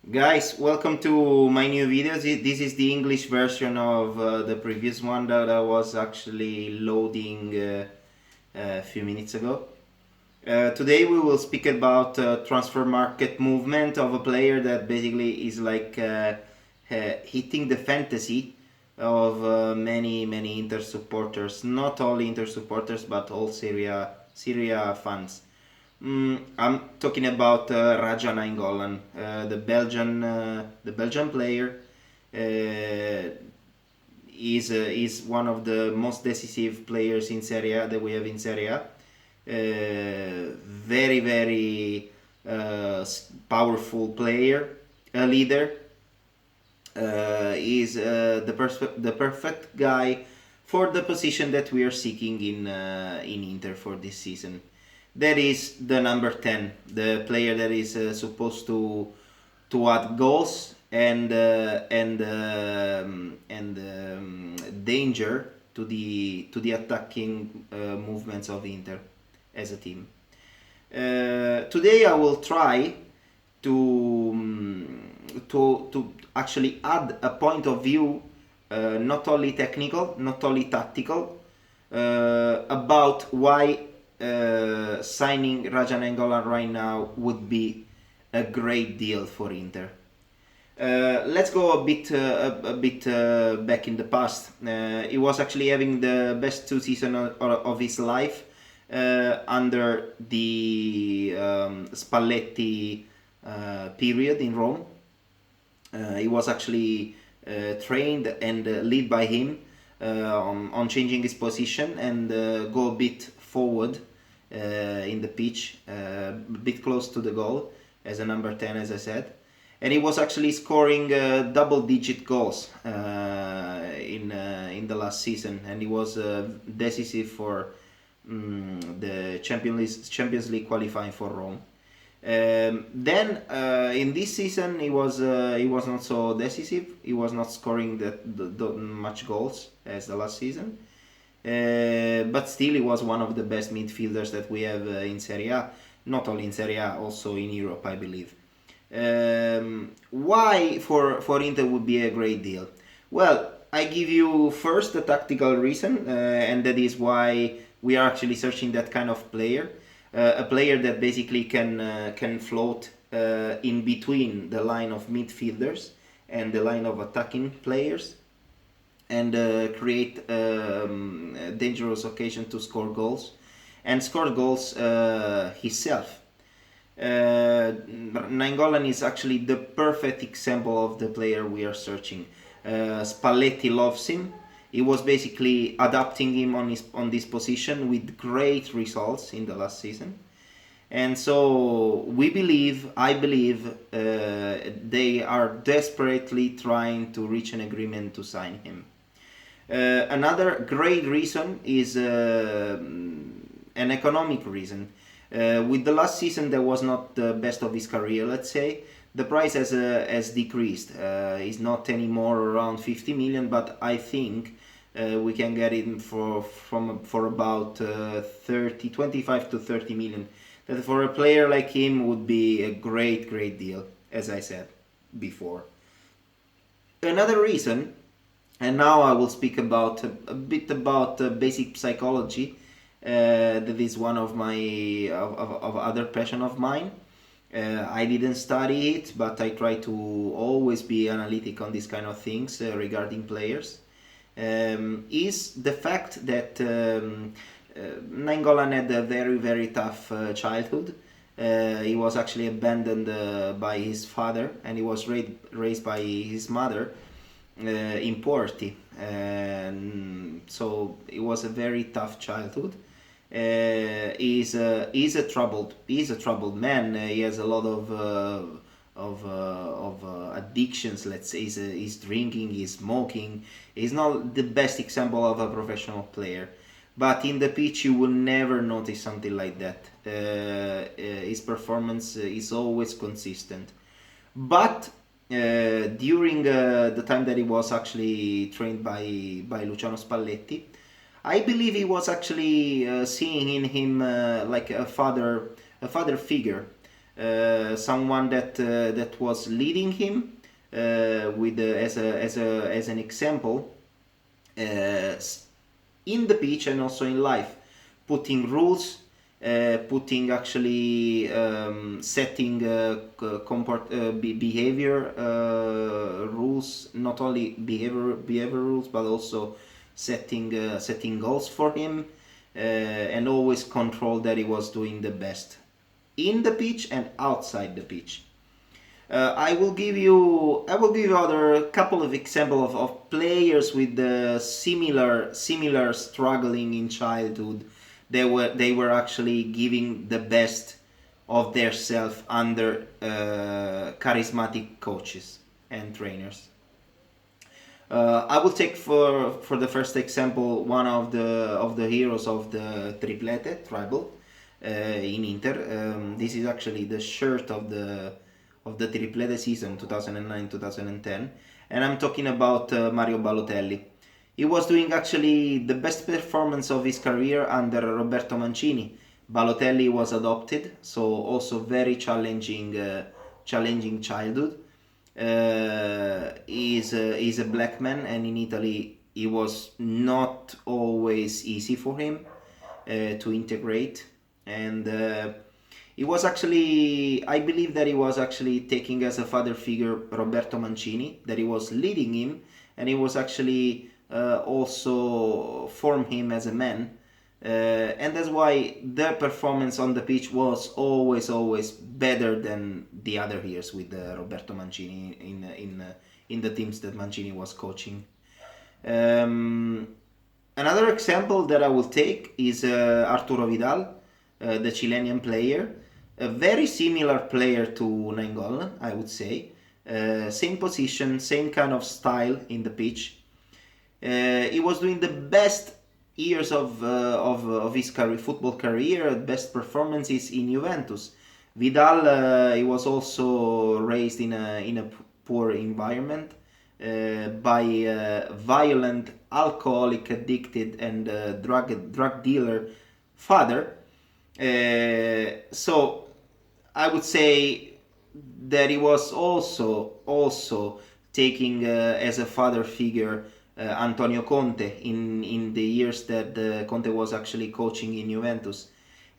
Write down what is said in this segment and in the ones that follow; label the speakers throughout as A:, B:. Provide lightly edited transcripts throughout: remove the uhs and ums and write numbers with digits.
A: Guys, welcome to my new video. This is the English version of the previous one that I was actually loading a few minutes ago. Today we will speak about transfer market movement of a player that basically is like hitting the fantasy of many Inter supporters. Not all Inter supporters, but all Serie A fans. I'm talking about Raja Nainggolan, the Belgian player. Is one of the most decisive players in Serie A that we have in Serie A. Very powerful player, a leader. Is the perfect guy for the position that we are seeking in Inter for this season. That is the number 10, the player that is supposed to add goals and danger to the attacking movements of Inter as a team. Today I will try to actually add a point of view, not only technical, not only tactical, about why signing Raja Nainggolan right now would be a great deal for Inter. Let's go a bit back in the past. He was actually having the best 2 seasons of his life under the Spalletti period in Rome. He was actually trained and led by him on changing his position and go a bit forward in the pitch, a bit close to the goal as a number 10, as I said. And he was actually scoring double-digit goals in the last season, and he was decisive for the Champions League qualifying for Rome. Then in this season he was not so decisive. He was not scoring that much goals as the last season. But still, he was one of the best midfielders that we have in Serie A. Not only in Serie A, also in Europe, I believe. Why for Inter would be a great deal? Well, I give you first the tactical reason, and that is why we are actually searching that kind of player. A player that basically can float in between the line of midfielders and the line of attacking players, and create a dangerous occasion to score goals, and score goals himself. Nainggolan is actually the perfect example of the player we are searching. Spalletti loves him. He was basically adapting him on this position with great results in the last season. And so I believe, they are desperately trying to reach an agreement to sign him. Another great reason is an economic reason. With the last season, that was not the best of his career, let's say. The price has decreased. It's not anymore around 50 million, but I think we can get it for about 25 to 30 million. That for a player like him would be a great deal, as I said before. Another reason, and now I will speak about a bit about basic psychology. That is one of my of other passion of mine. I didn't study it, but I try to always be analytic on these kind of things regarding players. Is the fact that Nainggolan had a very tough childhood. He was actually abandoned by his father, and he was raised by his mother in poverty, and so it was a very tough childhood. He's a troubled man. He has a lot of addictions. Let's say he's drinking, he's smoking. He's not the best example of a professional player, but in the pitch you will never notice something like that. His performance is always consistent, but during the time that he was actually trained by Luciano Spalletti, I believe he was actually seeing in him like a father figure. someone that was leading him with as an example in the pitch and also in life, putting rules, putting actually setting behavior rules, not only behavior rules, but also setting goals for him, and always control that he was doing the best in the pitch and outside the pitch. I will give you other couple of examples of players with the similar struggling in childhood. They were actually giving the best of their self under charismatic coaches and trainers. I will take for the first example one of the heroes of the triplete tribal in Inter. This is actually the shirt of the triplete season 2009-2010, and I'm talking about Mario Balotelli. He was doing actually the best performance of his career under Roberto Mancini. Balotelli was adopted, so also very challenging childhood. He's a black man, and in Italy it was not always easy for him to integrate, and he was actually, I believe that he was actually taking as a father figure Roberto Mancini, that he was leading him, and he was actually also formed him as a man, and that's why their performance on the pitch was always better than the other years with Roberto Mancini in the teams that Mancini was coaching. Another example that I will take is Arturo Vidal, the Chilean player, a very similar player to Nainggolan, I would say. Same position, same kind of style in the pitch. He was doing the best years of his football career, best performances in Juventus. Vidal, he was also raised in a poor environment by violent, alcoholic, addicted, and drug dealer father. So I would say that he was also taking as a father figure Antonio Conte in the years that Conte was actually coaching in Juventus.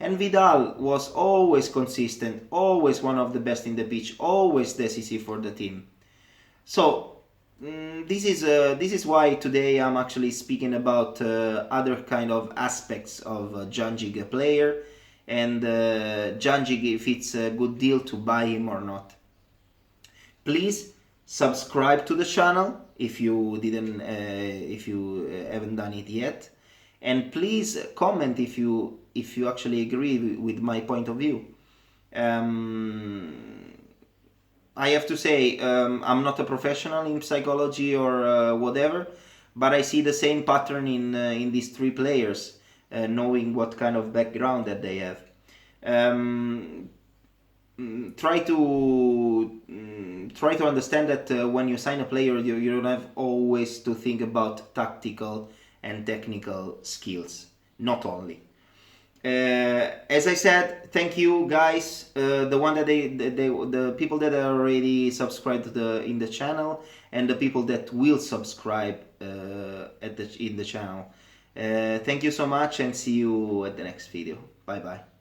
A: And Vidal was always consistent, always one of the best in the pitch, always decisive for the team. So this is why today I'm actually speaking about other kind of aspects of judging a player and judging if it's a good deal to buy him or not. Please subscribe to the channel if you haven't done it yet, and please comment if you actually agree with my point of view. I have to say, I'm not a professional in psychology or whatever, but I see the same pattern in these three players, knowing what kind of background that they have. Try to understand that when you sign a player, you don't have always to think about tactical and technical skills, not only. As I said, thank you guys. The people that are already subscribed in the channel, and the people that will subscribe in the channel. Thank you so much, and see you at the next video. Bye bye.